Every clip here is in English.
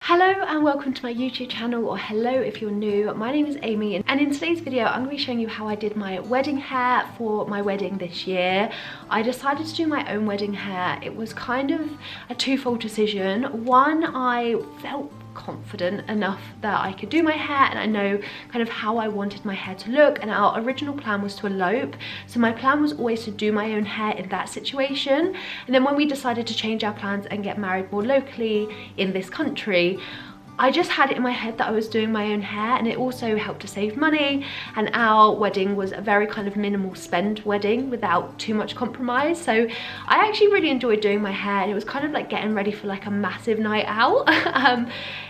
Hello and welcome to my YouTube channel, or hello if you're new. My name is Amy and in today's video I'm going to be showing you how I did my wedding hair for my wedding this year. I decided to do my own wedding hair. It was kind of a twofold decision. One, I felt confident enough that I could do my hair and I know kind of how I wanted my hair to look, and our original plan was to elope, so my plan was always to do my own hair in that situation. And then when we decided to change our plans and get married more locally in this country, I just had it in my head that I was doing my own hair, and it also helped to save money, and our wedding was a very kind of minimal spend wedding without too much compromise. So I actually really enjoyed doing my hair, and it was kind of like getting ready for like a massive night out.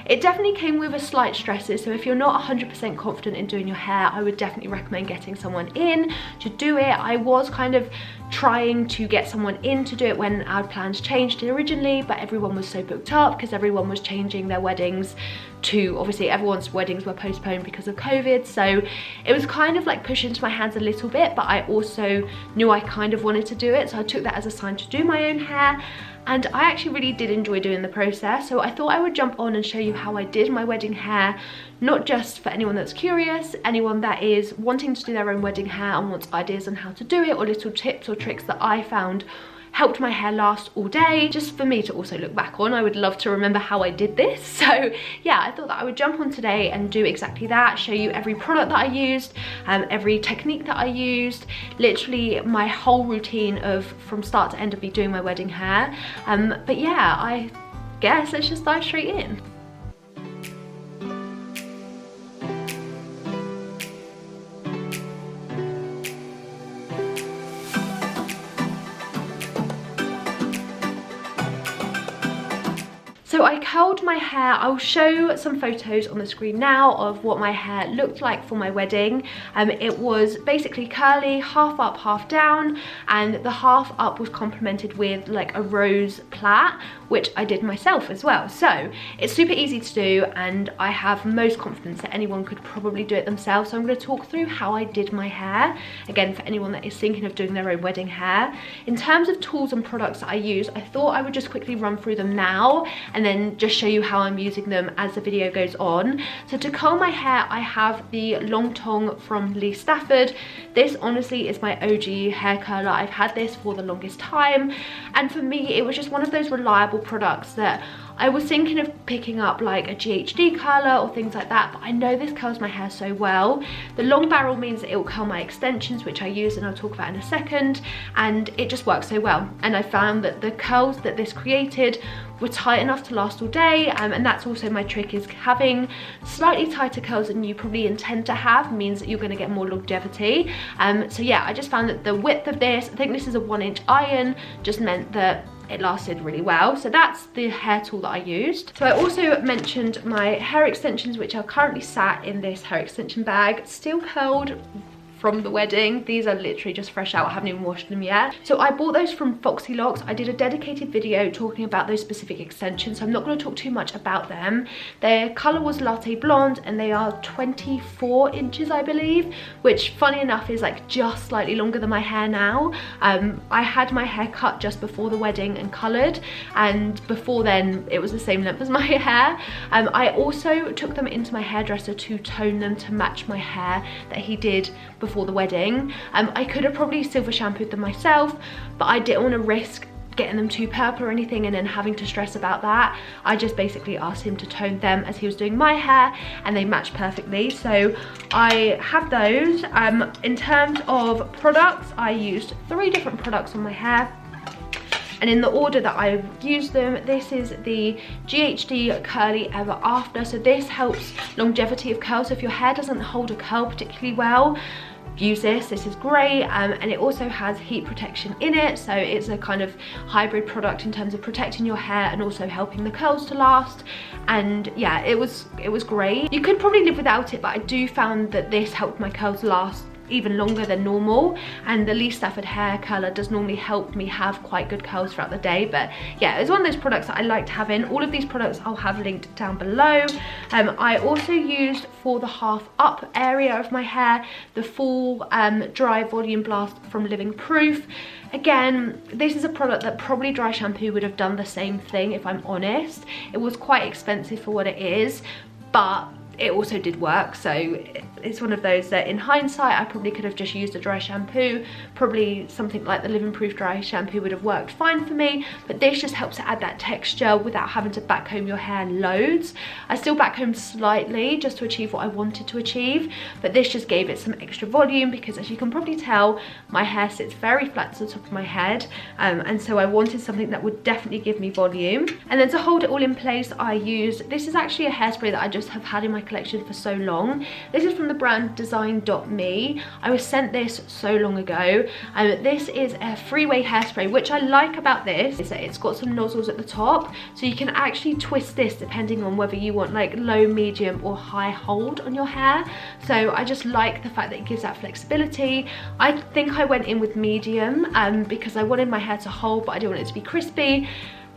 It definitely came with a slight stresses, so if you're not 100% confident in doing your hair, I would definitely recommend getting someone in to do it. I was kind of trying to get someone in to do it when our plans changed originally, but everyone was so booked up because everyone was changing their weddings to, obviously everyone's weddings were postponed because of COVID, so it was kind of like pushed into my hands a little bit, but I also knew I kind of wanted to do it, so I took that as a sign to do my own hair. And I actually really did enjoy doing the process, so I thought I would jump on and show you how I did my wedding hair, not just for anyone that's curious, anyone that is wanting to do their own wedding hair and wants ideas on how to do it, or little tips or tricks that I found helped my hair last all day, just for me to also look back on. I would love to remember how I did this. So yeah, I thought that I would jump on today and do exactly that, show you every product that I used, every technique that I used, literally my whole routine of from start to end of me doing my wedding hair. But yeah, I guess let's just dive straight in. So I curled my hair. I'll show some photos on the screen now of what my hair looked like for my wedding. It was basically curly, half up, half down, and the half up was complemented with like a rose plait, which I did myself as well. So it's super easy to do, and I have most confidence that anyone could probably do it themselves. So I'm going to talk through how I did my hair, again for anyone that is thinking of doing their own wedding hair. In terms of tools and products that I use, I thought I would just quickly run through them now and then just show you how I'm using them as the video goes on. So to curl my hair, I have the long tong from Lee Stafford. This honestly is my OG hair curler. I've had this for the longest time, and for me it was just one of those reliable products that I was thinking of picking up like a GHD curler or things like that, but I know this curls my hair so well. The long barrel means that it will curl my extensions, which I use and I'll talk about in a second, and it just works so well. And I found that the curls that this created were tight enough to last all day, and that's also my trick, is having slightly tighter curls than you probably intend to have means that you're going to get more longevity. So yeah, I just found that the width of this, I think this is a 1-inch iron, just meant that it lasted really well. So that's the hair tool that I used. So I also mentioned my hair extensions, which are currently sat in this hair extension bag, still curled from the wedding. These are literally just fresh out. I haven't even washed them yet. So I bought those from Foxy Locks. I did a dedicated video talking about those specific extensions, so I'm not going to talk too much about them. Their color was latte blonde and they are 24 inches I believe, which funny enough is like just slightly longer than my hair now. I had my hair cut just before the wedding and colored, and before then it was the same length as my hair. I also took them into my hairdresser to tone them to match my hair that he did before the wedding. I could have probably silver shampooed them myself, but I didn't want to risk getting them too purple or anything and then having to stress about that. I just basically asked him to tone them as he was doing my hair, and they matched perfectly. So I have those. In terms of products, I used 3 different products on my hair, and in the order that I've used them, this is the GHD Curly Ever After. So this helps longevity of curls. So if your hair doesn't hold a curl particularly well, use this. This is great, and it also has heat protection in it, so it's a kind of hybrid product in terms of protecting your hair and also helping the curls to last. And yeah, it was great. You could probably live without it, but I do found that this helped my curls last even longer than normal, and the least effort hair curler does normally help me have quite good curls throughout the day. But yeah, it's one of those products that I like to have in. All of these products I'll have linked down below. I also used for the half up area of my hair the full dry volume blast from Living Proof. Again, this is a product that probably dry shampoo would have done the same thing, if I'm honest. It was quite expensive for what it is, but it also did work. So it's one of those that in hindsight I probably could have just used a dry shampoo. Probably something like the Living Proof dry shampoo would have worked fine for me, but this just helps to add that texture without having to backcomb your hair loads. I still backcombed slightly just to achieve what I wanted to achieve, but this just gave it some extra volume, because as you can probably tell, my hair sits very flat to the top of my head, and so I wanted something that would definitely give me volume. And then to hold it all in place, I used, this is actually a hairspray that I just have had in my collection for so long. This is from the brand Design.me. I was sent this so long ago. This is a three-way hairspray. Which I like about this is that it's got some nozzles at the top, so you can actually twist this depending on whether you want like low, medium or high hold on your hair. So I just like the fact that it gives that flexibility. I think I went in with medium because I wanted my hair to hold, but I didn't want it to be crispy.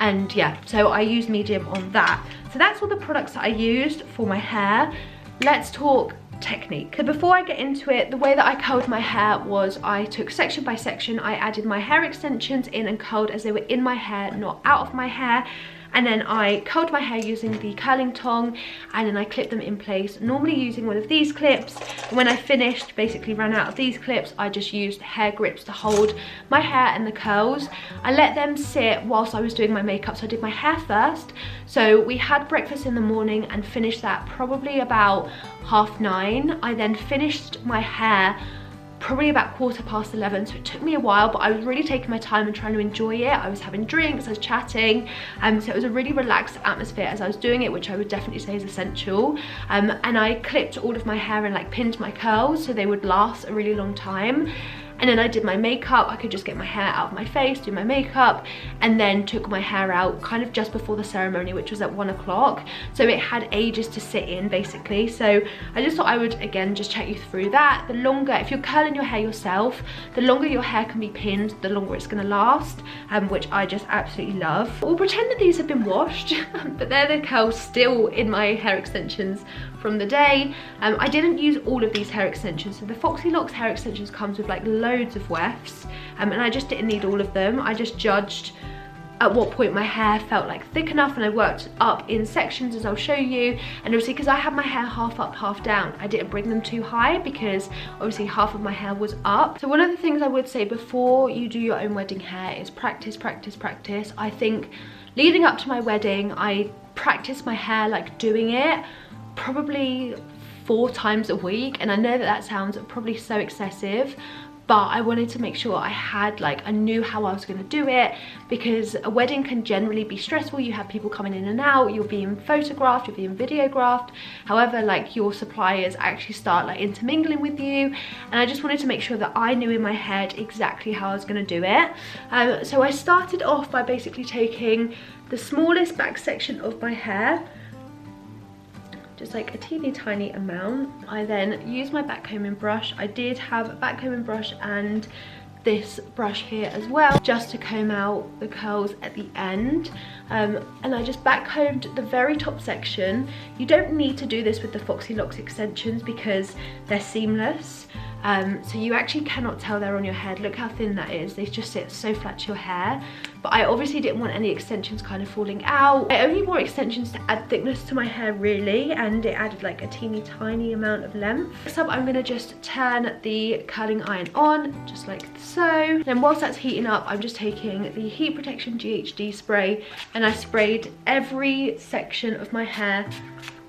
And yeah, so I used medium on that. So that's all the products that I used for my hair. Let's talk technique. So before I get into it, the way that I curled my hair was I took section by section, I added my hair extensions in and curled as they were in my hair, not out of my hair. And then I curled my hair using the curling tong, and then I clipped them in place, normally using one of these clips. And when I finished, basically ran out of these clips, I just used hair grips to hold my hair and the curls. I let them sit whilst I was doing my makeup, so I did my hair first. So we had breakfast in the morning and finished that probably about 9:30. I then finished my hair probably about 11:15, so it took me a while, but I was really taking my time and trying to enjoy it. I was having drinks, I was chatting, so it was a really relaxed atmosphere as I was doing it, which I would definitely say is essential. And I clipped all of my hair and like pinned my curls so they would last a really long time. And then I did my makeup. I could just get my hair out of my face, do my makeup, and then took my hair out kind of just before the ceremony, which was at 1 o'clock. So it had ages to sit in basically. So I just thought I would again just chat you through that. The longer, if you're curling your hair yourself, the longer your hair can be pinned, the longer it's gonna last, which I just absolutely love. We'll pretend that these have been washed, but they're the curls still in my hair extensions from the day. I didn't use all of these hair extensions. So the Foxy Locks hair extensions comes with like loads of wefts, and I just didn't need all of them. I just judged at what point my hair felt like thick enough, and I worked up in sections as I'll show you. And obviously because I had my hair half up, half down, I didn't bring them too high because obviously half of my hair was up. So one of the things I would say before you do your own wedding hair is practice, practice, practice. I think leading up to my wedding, I practiced my hair like doing it probably 4 times a week, and I know that that sounds probably so excessive, but I wanted to make sure I knew how I was going to do it, because a wedding can generally be stressful. You have people coming in and out, you're being photographed, you're being videographed. However, like your suppliers actually start like intermingling with you, and I just wanted to make sure that I knew in my head exactly how I was going to do it. So I started off by basically taking the smallest back section of my hair, just like a teeny tiny amount. I then used my backcombing brush. I did have a backcombing brush and this brush here as well, just to comb out the curls at the end. And I just backcombed the very top section. You don't need to do this with the Foxy Locks extensions because they're seamless. So you actually cannot tell they're on your head. Look how thin that is. They just sit so flat to your hair. But I obviously didn't want any extensions kind of falling out. I only wore extensions to add thickness to my hair really, and it added like a teeny tiny amount of length. Next up, I'm gonna just turn the curling iron on, just like so. Then whilst that's heating up, I'm just taking the Heat Protection GHD spray, and I sprayed every section of my hair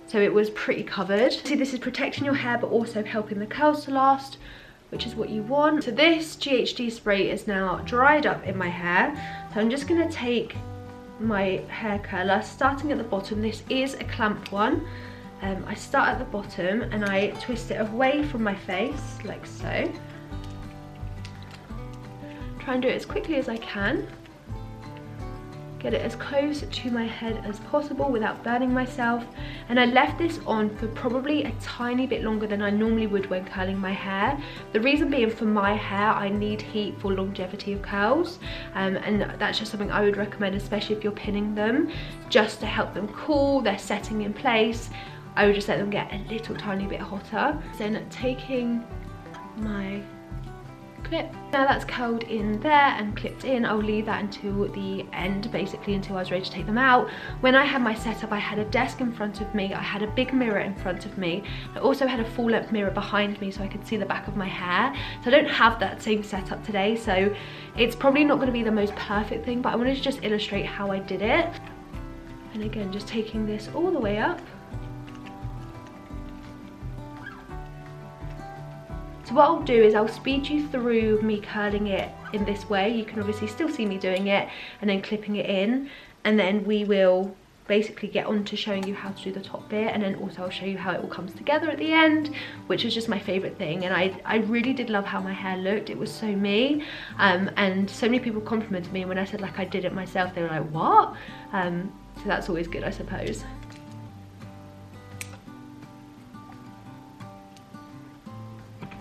so it was pretty covered. See, this is protecting your hair but also helping the curls to last, which is what you want. So this GHD spray is now dried up in my hair. So I'm just gonna take my hair curler, starting at the bottom. This is a clamped one. I start at the bottom and I twist it away from my face, like so. Try and do it as quickly as I can. get it as close to my head as possible without burning myself. And I left this on for probably a tiny bit longer than I normally would when curling my hair. The reason being, for my hair, I need heat for longevity of curls, and that's just something I would recommend, especially if you're pinning them, just to help them cool, they're setting in place. I would just let them get a little tiny bit hotter. Then taking my clip, now that's curled in there and clipped in, I'll leave that until the end, basically until I was ready to take them out. When I had my setup, I had a desk in front of me, I had a big mirror in front of me, I also had a full length mirror behind me so I could see the back of my hair. So I don't have that same setup today, so it's probably not going to be the most perfect thing, but I wanted to just illustrate how I did it. And again, just taking this all the way up. So what I'll do is I'll speed you through me curling it in this way. You can obviously still see me doing it, and then clipping it in, and then we will basically get on to showing you how to do the top bit, and then also I'll show you how it all comes together at the end, which is just my favourite thing. And I really did love how my hair looked. It was so me, and so many people complimented me when I said like I did it myself. They were like, what? So that's always good, I suppose.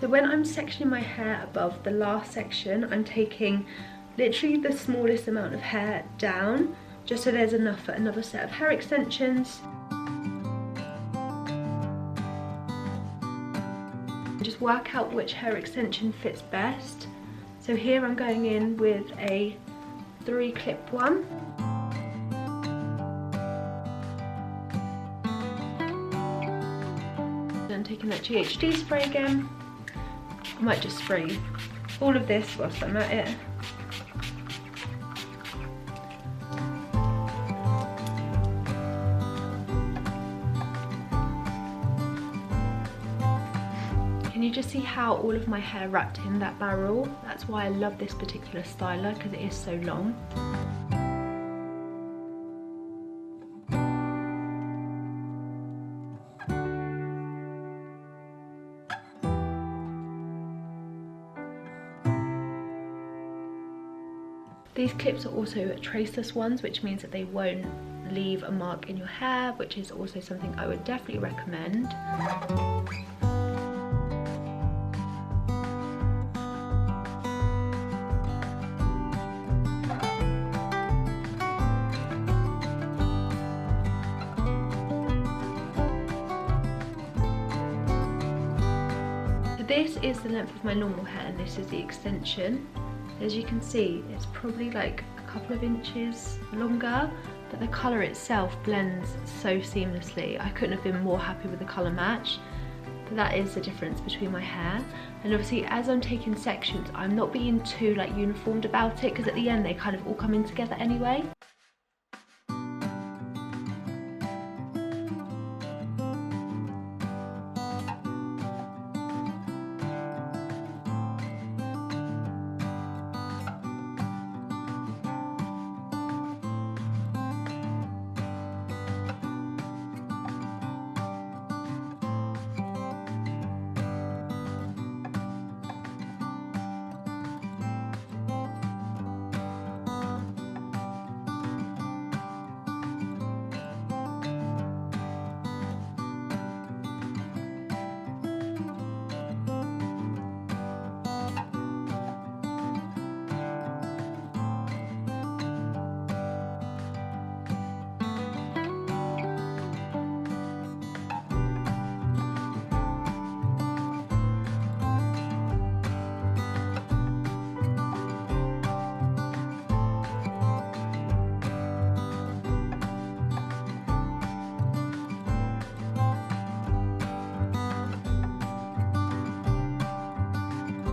So when I'm sectioning my hair above the last section, I'm taking literally the smallest amount of hair down, just so there's enough for another set of hair extensions. Just work out which hair extension fits best. So here I'm going in with a 3-clip one. Then taking that GHD spray again. I might just spray all of this whilst I'm at it. Can you just see how all of my hair wrapped in that barrel? That's why I love this particular styler, because it is so long. These clips are also traceless ones, which means that they won't leave a mark in your hair, which is also something I would definitely recommend. So this is the length of my normal hair, and this is the extension. As you can see, it's probably like a couple of inches longer, but the colour itself blends so seamlessly. I couldn't have been more happy with the colour match, but that is the difference between my hair. And obviously as I'm taking sections, I'm not being too like uniformed about it, because at the end they kind of all come in together anyway.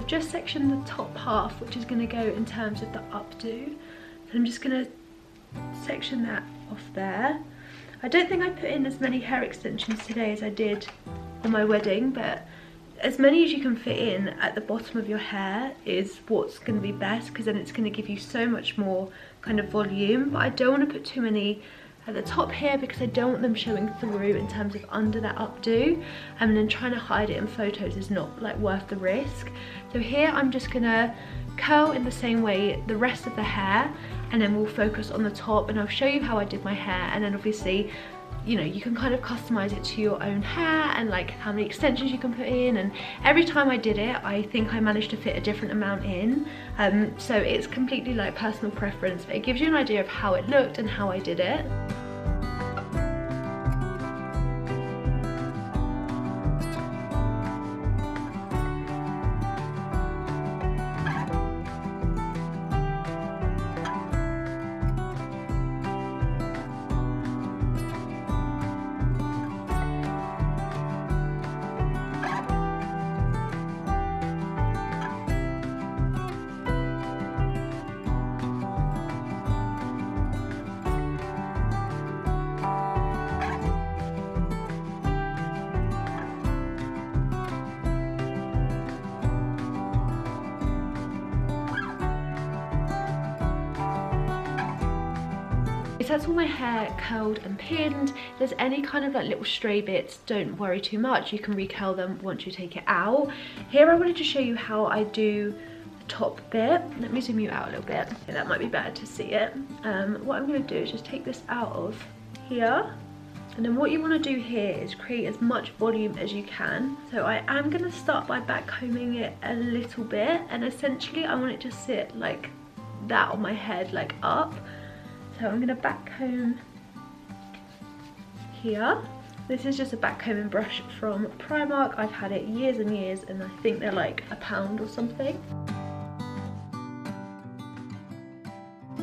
Just section the top half, which is going to go in terms of the updo. So I'm just going to section that off there. I don't think I put in as many hair extensions today as I did on my wedding, but as many as you can fit in at the bottom of your hair is what's going to be best, because then it's going to give you so much more kind of volume. But I don't want to put too many at the top here, because I don't want them showing through in terms of under that updo, and then trying to hide it in photos is not like worth the risk. So here I'm just gonna curl in the same way the rest of the hair. and then we'll focus on the top, and I'll show you how I did my hair. And then obviously, you know, you can kind of customize it to your own hair and like how many extensions you can put in, and every time I did it I think I managed to fit a different amount in, so it's completely like personal preference, but it gives you an idea of how it looked and how I did it. That's all my hair curled and pinned. If there's any kind of like little stray bits, don't worry too much, you can recurl them once you take it out. Here I wanted to show you how I do the top bit. Let me zoom you out a little bit. Okay, that might be better to see it. What I'm going to do is just take this out of here, and then what you want to do here is create as much volume as you can. So I am going to start by back combing it a little bit, and essentially I want it to sit like that on my head, like up. So I'm going to back comb here. This is just a back combing brush from Primark. I've had it years and years, and I think they're like £1 or something.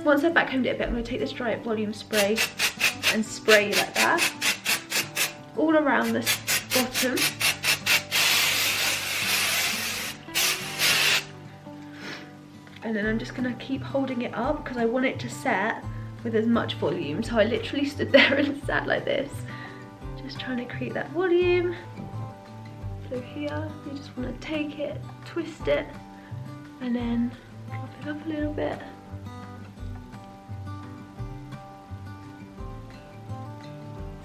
Once I've back combed it a bit, I'm going to take this dry volume spray and spray like that all around this bottom. And then I'm just going to keep holding it up because I want it to set with as much volume. So I literally stood there and sat like this, just trying to create that volume. So here you just want to take it, twist it, and then drop it up a little bit.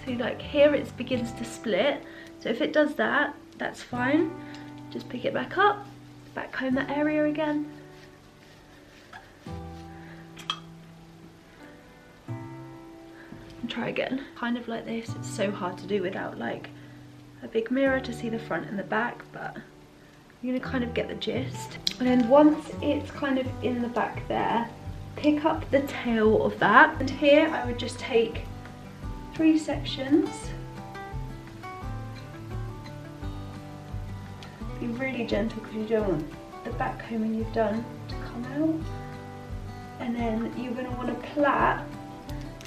So like here it begins to split, so if it does that, that's fine. Just pick it back up, back comb that area again. Try again. Kind of like this. It's so hard to do without like a big mirror to see the front and the back, but you're gonna kind of get the gist. And then once it's kind of in the back there, pick up the tail of that, and here I would just take 3 sections. Be really gentle because you don't want the back combing you've done to come out. And then you're going to want to plait.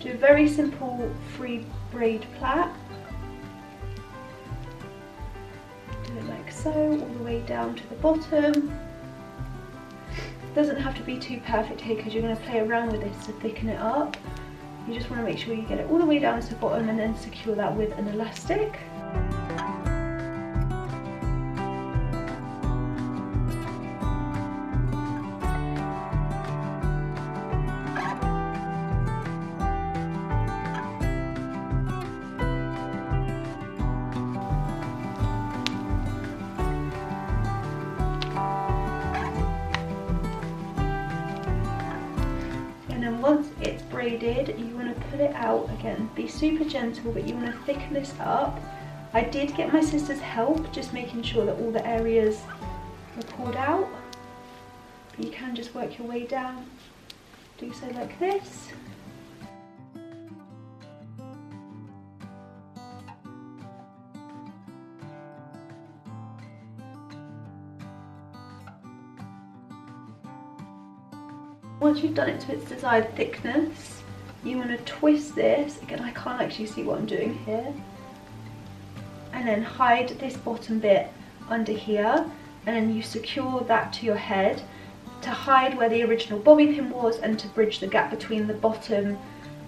Do a very simple free braid plait. Do it like so, all the way down to the bottom. Doesn't have to be too perfect here because you're going to play around with this to thicken it up. You just want to make sure you get it all the way down to the bottom and then secure that with an elastic. Once it's braided, you want to pull it out again. Be super gentle, but you want to thicken this up. I did get my sister's help, just making sure that all the areas are pulled out. But you can just work your way down. Do so like this. Once you've done it to its desired thickness, you want to twist this. Again, I can't actually see what I'm doing here. And then hide this bottom bit under here, and then you secure that to your head to hide where the original bobby pin was and to bridge the gap between the bottom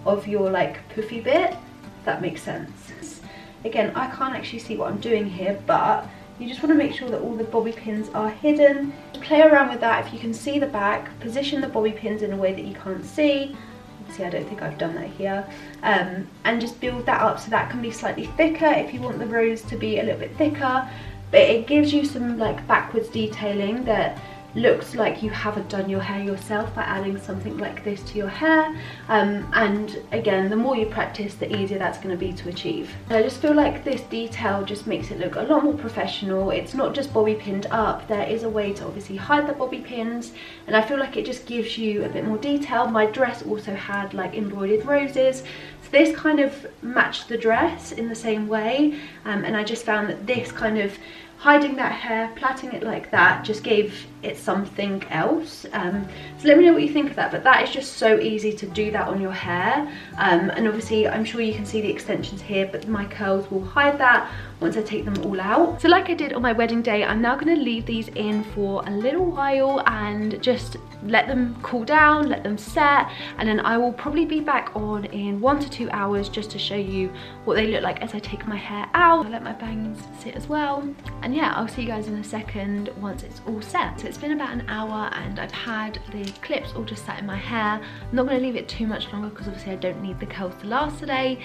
of your like puffy bit, if that makes sense. Again, I can't actually see what I'm doing here, but you just want to make sure that all the bobby pins are hidden. Play around with that. If you can see the back, position the bobby pins in a way that you can't see. Obviously I don't think I've done that here. And just build that up so that can be slightly thicker if you want the rose to be a little bit thicker. But it gives you some like backwards detailing that looks like you haven't done your hair yourself by adding something like this to your hair. And again, the more you practice, the easier that's going to be to achieve. And I just feel like this detail just makes it look a lot more professional. It's not just bobby pinned up, there is a way to obviously hide the bobby pins, and I feel like it just gives you a bit more detail. My dress also had like embroidered roses, so this kind of matched the dress in the same way, and I just found that this kind of hiding that hair, plaiting it like that, just gave it something else. So let me know what you think of that, but that is just so easy to do that on your hair. And obviously I'm sure you can see the extensions here, but my curls will hide that once I take them all out. So like I did on my wedding day, I'm now going to leave these in for a little while and just let them cool down, let them set, and then I will probably be back on in 1 to 2 hours just to show you what they look like as I take my hair out. I'll let my bangs sit as well, and yeah, I'll see you guys in a second once it's all set. So it's been about an hour and I've had the clips all just sat in my hair. I'm not going to leave it too much longer because obviously I don't need the curls to last today,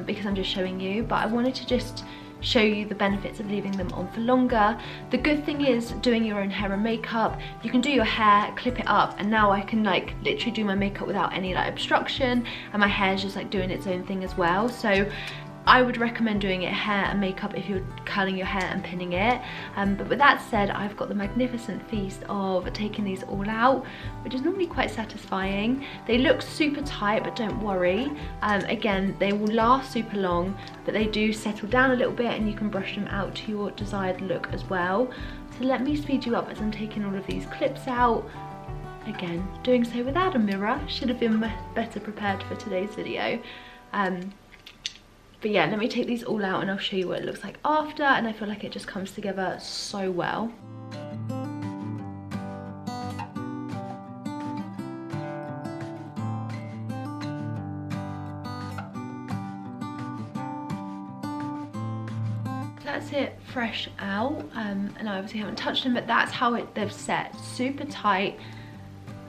because I'm just showing you, but I wanted to just show you the benefits of leaving them on for longer. The good thing is doing your own hair and makeup, you can do your hair, clip it up, and now I can like literally do my makeup without any like obstruction, and my hair is just like doing its own thing as well. So I would recommend doing it hair and makeup if you're curling your hair and pinning it. But with that said, I've got the magnificent feast of taking these all out, which is normally quite satisfying. They look super tight, but don't worry. Again, they will last super long, but they do settle down a little bit and you can brush them out to your desired look as well. So let me speed you up as I'm taking all of these clips out. Again, doing so without a mirror. Should have been better prepared for today's video. But yeah, let me take these all out and I'll show you what it looks like after, and I feel like it just comes together so well. That's it fresh out, and I obviously haven't touched them, but that's how they've set, super tight.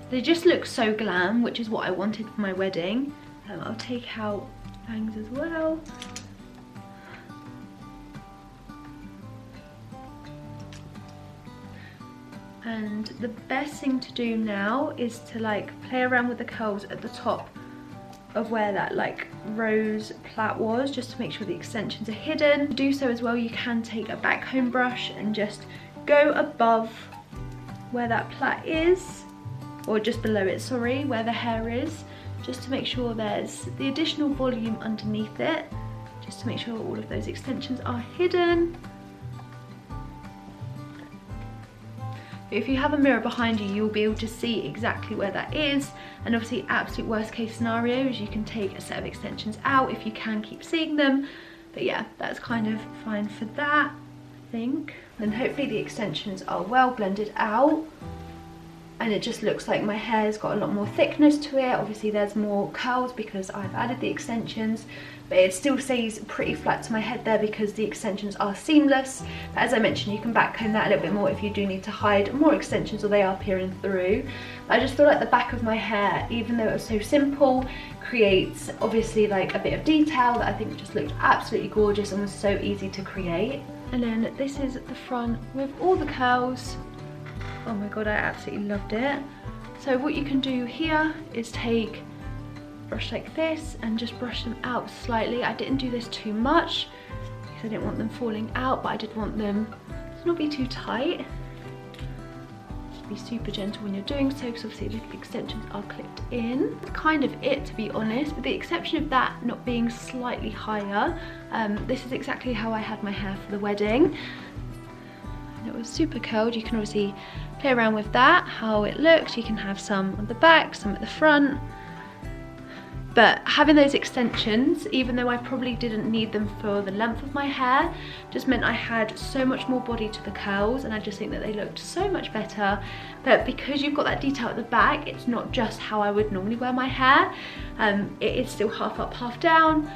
They just look so glam, which is what I wanted for my wedding. I'll take out bangs as well. And the best thing to do now is to like play around with the curls at the top of where that like rose plait was, just to make sure the extensions are hidden. To do so as well, you can take a back comb brush and just go above where that plait is, or just below it, sorry, where the hair is, just to make sure there's the additional volume underneath it, just to make sure all of those extensions are hidden. If you have a mirror behind you, you'll be able to see exactly where that is. And obviously, absolute worst case scenario is you can take a set of extensions out if you can keep seeing them. But yeah, that's kind of fine for that, I think. And hopefully the extensions are well blended out. And it just looks like my hair's got a lot more thickness to it. Obviously there's more curls because I've added the extensions, but it still stays pretty flat to my head there because the extensions are seamless. But as I mentioned, you can back comb that a little bit more if you do need to hide more extensions or they are peering through. But I just feel like the back of my hair, even though it's so simple, creates obviously like a bit of detail that I think just looked absolutely gorgeous and was so easy to create. And then this is the front with all the curls. Oh my god, I absolutely loved it. So what you can do here is take a brush like this and just brush them out slightly. I didn't do this too much because I didn't want them falling out, but I did want them to not be too tight. Just be super gentle when you're doing so, because obviously the extensions are clipped in. That's kind of it, to be honest, with the exception of that not being slightly higher. This is exactly how I had my hair for the wedding. It was super curled. You can obviously play around with that, how it looks. You can have some on the back, some at the front. But having those extensions, even though I probably didn't need them for the length of my hair, just meant I had so much more body to the curls, and I just think that they looked so much better. But because you've got that detail at the back, it's not just how I would normally wear my hair. It is still half up, half down,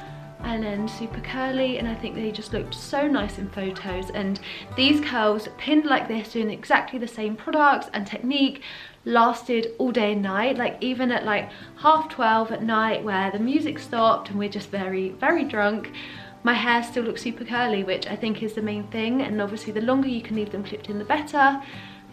and then super curly, and I think they just looked so nice in photos. And these curls pinned like this, doing exactly the same products and technique, lasted all day and night. Like even at like 12:30 at night where the music stopped and we're just very, very drunk, my hair still looks super curly, which I think is the main thing. And obviously the longer you can leave them clipped in, the better.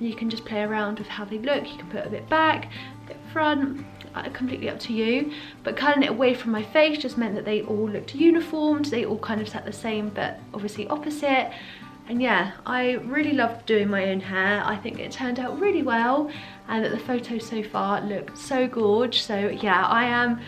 You can just play around with how they look. You can put it a bit back, a bit front, completely up to you. But curling it away from my face just meant that they all looked uniformed. They all kind of sat the same, but obviously opposite. And yeah, I really loved doing my own hair. I think it turned out really well, and that the photos so far look so gorgeous. So yeah, I am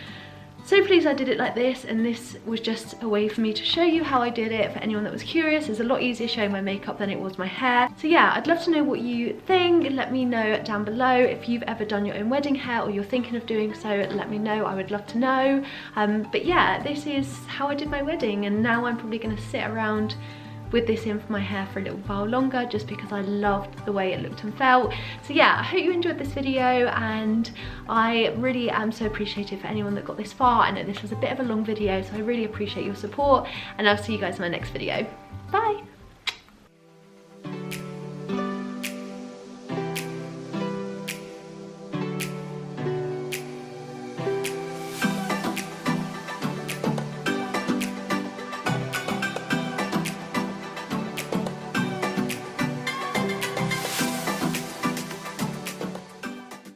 so pleased I did it like this, and this was just a way for me to show you how I did it. For anyone that was curious, it's a lot easier showing my makeup than it was my hair. So yeah, I'd love to know what you think. Let me know down below if you've ever done your own wedding hair or you're thinking of doing so. Let me know, I would love to know. But yeah, this is how I did my wedding, and now I'm probably going to sit around with this in for my hair for a little while longer, just because I loved the way it looked and felt. So yeah, I hope you enjoyed this video, and I really am so appreciative for anyone that got this far. I know this was a bit of a long video, so I really appreciate your support, and I'll see you guys in my next video. Bye!